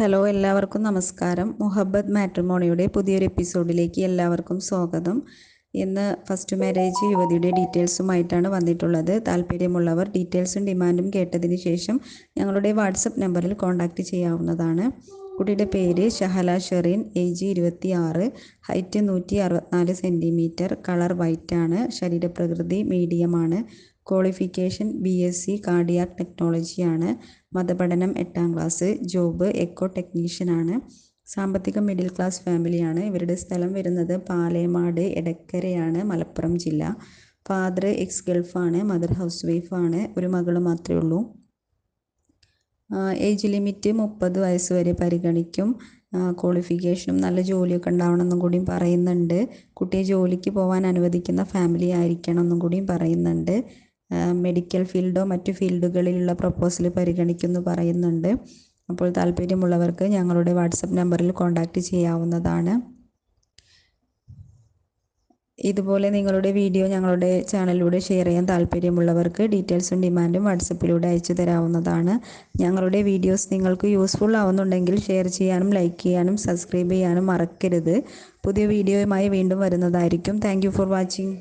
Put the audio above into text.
Hello, എല്ലാവർക്കും നമസ്കാരം. മുഹബത്ത് മാട്രിമോണിയുടെ പുതിയൊരു എപ്പിസോഡിലേക്ക് എല്ലാവർക്കും സ്വാഗതം. ഇന്ന് ഫസ്റ്റ് മാരേജ് യുവതിയുടെ ഡീറ്റെയിൽസുമായിട്ടാണ് വന്നിട്ടുള്ളത്. താല്പര്യമുള്ളവർ ഡീറ്റെയിൽസും ഡിമാൻഡും കേട്ടതിന് ശേഷം ഞങ്ങളുടെ വാട്സപ്പ് നമ്പറിൽ കോൺടാക്റ്റ് ചെയ്യാവുന്നതാണ്. കുട്ടിയുടെ പേര് Shahala Sherin, age 26, height 164 centimetre, colour white ആണ്, ശരീരപ്രകൃതി മീഡിയമാണ്, ക്വാളിഫിക്കേഷൻ BSc കാർഡിയാക് ടെക്നോളജിയാണ്, മതപഠനം 8ാം ക്ലാസ്, ജോബ് എക്കോ ടെക്നീഷ്യനാണ്, സാമ്പത്തികം മിഡിൽ ക്ലാസ് ഫാമിലിയാണ്. ഇവരുടെ സ്ഥലം വരുന്നത് പാലേമാട് എടക്കരയാണ്, മലപ്പുറം ജില്ല. ഫാദർ എക്സ് ഗൾഫാണ്, മദർ ഹൗസ് വൈഫാണ്, ഒരു മകൾ മാത്രമേ ഉള്ളൂ. ഏജ് ലിമിറ്റ് 30 വയസ്സ് വരെ പരിഗണിക്കും. ക്വാളിഫിക്കേഷനും നല്ല ജോലിയൊക്കെ ഉണ്ടാവണമെന്നും കൂടിയും പറയുന്നുണ്ട്. കുട്ടിയെ ജോലിക്ക് പോകാൻ അനുവദിക്കുന്ന ഫാമിലി ആയിരിക്കണം എന്നും കൂടിയും പറയുന്നുണ്ട്. മെഡിക്കൽ ഫീൽഡോ മറ്റു ഫീൽഡുകളിലുള്ള പ്രപ്പോസൽ പരിഗണിക്കുമെന്ന് പറയുന്നുണ്ട്. അപ്പോൾ താല്പര്യമുള്ളവർക്ക് ഞങ്ങളുടെ വാട്സപ്പ് നമ്പറിൽ കോൺടാക്റ്റ് ചെയ്യാവുന്നതാണ്. ഇതുപോലെ നിങ്ങളുടെ വീഡിയോ ഞങ്ങളുടെ ചാനലിലൂടെ ഷെയർ ചെയ്യാൻ താല്പര്യമുള്ളവർക്ക് ഡീറ്റെയിൽസും ഡിമാൻഡും വാട്സപ്പിലൂടെ അയച്ചു തരാവുന്നതാണ്. ഞങ്ങളുടെ വീഡിയോസ് നിങ്ങൾക്ക് യൂസ്ഫുൾ ആവുന്നുണ്ടെങ്കിൽ ഷെയർ ചെയ്യാനും ലൈക്ക് ചെയ്യാനും സബ്സ്ക്രൈബ് ചെയ്യാനും മറക്കരുത്. പുതിയ വീഡിയോയുമായി വീണ്ടും വരുന്നതായിരിക്കും. Thank you for watching.